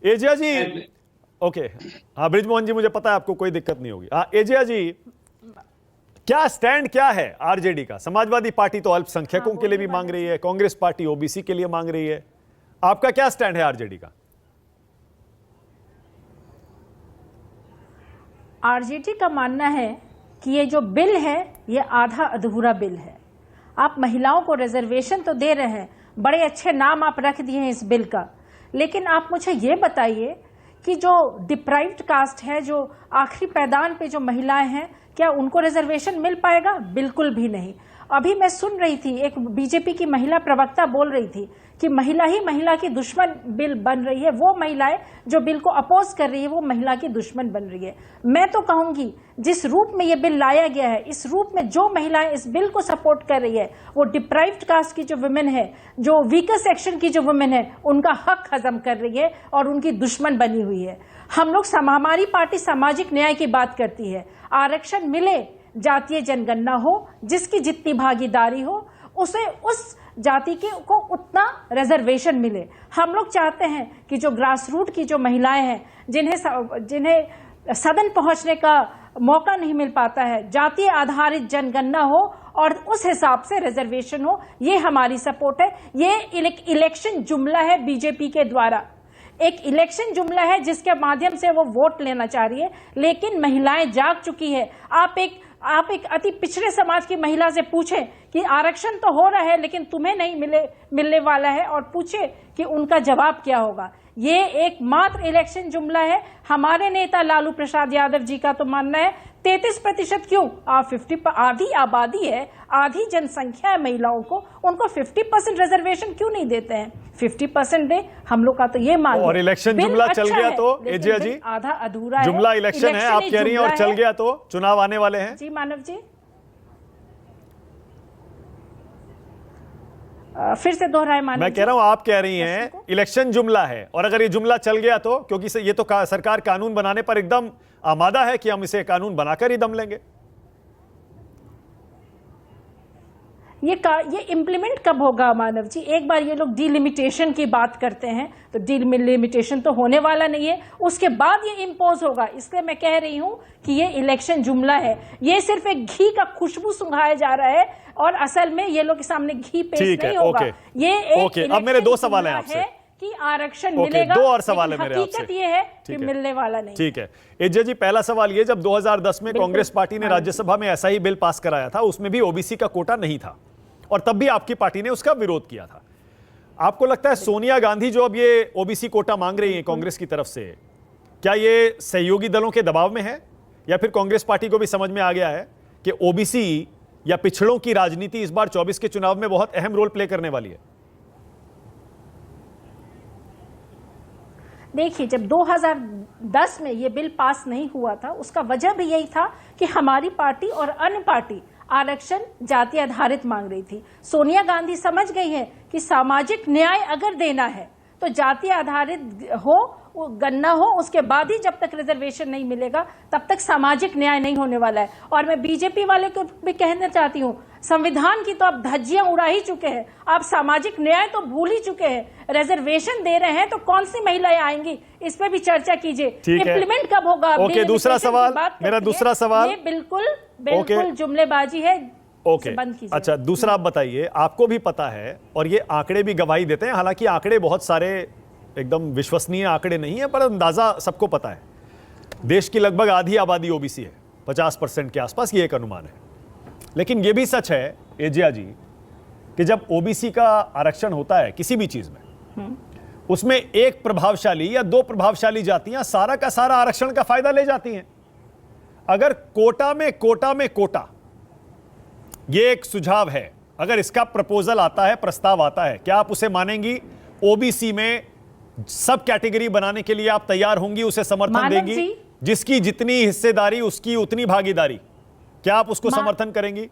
Asia जी, okay, हाँ बृजमोहन जी, मुझे पता है आपको कोई दिक्कत नहीं होगी। हाँ एजिया जी, क्या स्टैंड क्या है आरजेडी का? समाजवादी पार्टी तो अल्पसंख्यकों के लिए भी मांग रही है, कांग्रेस पार्टी ओबीसी के लिए मांग रही है, आपका क्या स्टैंड है आरजेडी का? आरजेडी का मानना है कि ये जो बिल है ये आधा अधूरा बिल है। आप महिलाओं को रिजर्वेशन तो दे रहे हैं, बड़े अच्छे नाम आप रख दिए हैं इस बिल का, लेकिन आप मुझे ये बताइए कि जो डिप्राइव्ड कास्ट है, जो आखिरी पैदान पे जो महिलाएं हैं, क्या उनको रिजर्वेशन मिल पाएगा? बिल्कुल भी नहीं। अभी मैं सुन रही थी, एक बीजेपी की महिला प्रवक्ता बोल रही थी कि महिला ही महिला की दुश्मन बिल बन रही है, वो महिलाएं जो बिल को अपोज कर रही है वो महिला की दुश्मन बन रही है। मैं तो कहूंगी जिस रूप में ये बिल लाया गया है, इस रूप में जो महिलाएं इस बिल को सपोर्ट कर रही है, वो डिप्राइव्ड कास्ट की जो वुमेन है, जो वीकर सेक्शन की जो वुमेन है, उनका हक हजम कर रही है और उनकी दुश्मन बनी हुई है। हम लोग, हमारी पार्टी सामाजिक न्याय की बात करती है, आरक्षण मिले, जातीय जनगणना हो, जिसकी जितनी भागीदारी हो उसे उस जाति को उतना रिजर्वेशन मिले। हम लोग चाहते हैं कि जो ग्रास रूट की जो महिलाएं हैं, जिन्हें सदन पहुंचने का मौका नहीं मिल पाता है, जातीय आधारित जनगणना हो और उस हिसाब से रिजर्वेशन हो, ये हमारी सपोर्ट है। ये इलेक्शन जुमला है बीजेपी के द्वारा, एक इलेक्शन जुमला है जिसके माध्यम से वो वोट लेना चाह रही है, लेकिन महिलाएं जाग चुकी है। आप एक अति पिछड़े समाज की महिला से पूछें कि आरक्षण तो हो रहा है लेकिन तुम्हें नहीं मिलने वाला है, और पूछे कि उनका जवाब क्या होगा। ये एक मात्र इलेक्शन जुमला है। हमारे नेता लालू प्रसाद यादव जी का तो मानना है 33% क्यों, 50, आधी आबादी है, आधी जनसंख्या है महिलाओं को, उनको 50% रिजर्वेशन क्यों नहीं देते हैं? 50% दे, हम लोग का तो ये मांग है। और इलेक्शन जुमला चल गया तो एजिया जी, आधा अधूरा है। जुमला इलेक्शन है आप कह रही हैं, और चल गया तो चुनाव आने वाले हैं। जी मानव जी, फिर से दोहराए मानव। मैं कह रहा हूं आप कह रही हैं इलेक्शन जुमला है, और अगर ये जुमला चल गया तो, क्योंकि ये तो सरकार कानून बनाने पर एकदम आमादा है कि हम इसे कानून बनाकर ही दम लेंगे। ये इम्प्लीमेंट कब होगा मानव जी? एक बार ये लोग डिलिमिटेशन की बात करते हैं तो डिलिमिटेशन तो होने वाला नहीं है, उसके बाद ये इम्पोज होगा। इसलिए मैं कह रही हूं कि ये इलेक्शन जुमला है, ये सिर्फ एक घी का खुशबू सुंघाया जा रहा है और असल में ये लोग के सामने घी पेश नहीं होगा। ये एक अब मेरे दो सवाल हैं आपसे कि आरक्षण मिलेगा, दो और सवाल है मेरे आपसे। हकीकत ये है कि मिलने वाला नहीं। ठीक है एजिया जी, पहला सवाल ये, जब 2010 में कांग्रेस पार्टी ने राज्यसभा में ऐसा ही बिल पास कराया था, उसमें भी ओबीसी का कोटा नहीं था और तब भी आपकी पार्टी ने उसका विरोध किया था। आपको लगता है सोनिया गांधी जो अब ये ओबीसी कोटा मांग रही है कांग्रेस की तरफ से, क्या ये सहयोगी दलों के दबाव में है, या फिर कांग्रेस पार्टी को भी समझ में आ गया है कि ओबीसी या पिछड़ों की राजनीति इस बार 24 के चुनाव में बहुत अहम रोल प्ले करने वाली है? देखिए, जब 2010 में ये बिल पास नहीं हुआ था, उसका वजह भी यही था कि हमारी पार्टी और अन्य पार्टी आरक्षण जाति आधारित मांग रही थी। सोनिया गांधी समझ गई है कि सामाजिक न्याय अगर देना है तो जाति आधारित हो, गणना हो, उसके बाद ही जब तक रिजर्वेशन नहीं मिलेगा तब तक सामाजिक न्याय नहीं होने वाला है। और मैं बीजेपी वाले को भी कहना चाहती हूँ, संविधान की तो आप धज्जियां उड़ा ही चुके हैं, आप सामाजिक न्याय तो भूल ही चुके हैं। रिजर्वेशन दे रहे हैं तो कौन सी महिलाएं आएंगी, इस पे भी चर्चा कीजिए। इम्प्लीमेंट कब होगा? ओके, दूसरा सवाल, मेरा दूसरा सवाल, ये बिल्कुल जुमलेबाजी है। ओके, अच्छा दूसरा आप बताइए, आपको भी पता है और ये आंकड़े भी गवाही देते हैं, हालांकि आंकड़े बहुत सारे एकदम विश्वसनीय आंकड़े नहीं है, पर अंदाजा सबको पता है, देश की लगभग आधी आबादी ओबीसी है, 50% के आसपास, ये एक अनुमान है। लेकिन ये भी सच है एजिया जी कि जब ओबीसी का आरक्षण होता है किसी भी चीज में, उसमें एक प्रभावशाली या दो प्रभावशाली जातियां सारा का सारा आरक्षण का फायदा ले जाती हैं। अगर कोटा में कोटा ये एक सुझाव है, अगर इसका प्रपोजल आता है, प्रस्ताव आता है, क्या आप उसे मानेंगी? ओबीसी में सब कैटेगरी बनाने के लिए आप तैयार होंगी, उसे समर्थन देंगी? जिसकी जितनी हिस्सेदारी उसकी उतनी भागीदारी, क्या आप उसको समर्थन करेंगी?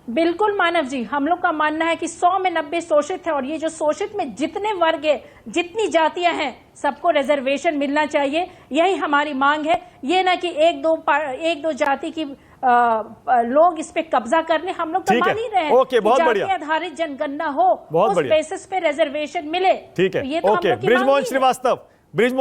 बिल्कुल मानव जी, हम लोग का मानना है कि 100 में 90 शोषित है, और ये जो शोषित में जितने वर्ग है, जितनी जातियां हैं, सबको रिजर्वेशन मिलना चाहिए। यही हमारी मांग है। ये ना कि एक दो जाति की लोग इस पे कब्जा करने, हम लोग तो ठीक है। मान ही रहे हैं ओके, बहुत कि जाति बढ़िया। आधारित जनगणना हो, बहुत उस बढ़िया। बेसिस पे रिजर्वेशन मिले। ठीक है, तो ये तो हम ओके। लोग की मांग बृजमोहन ही है। श्रीवास्तव, बृजमोहन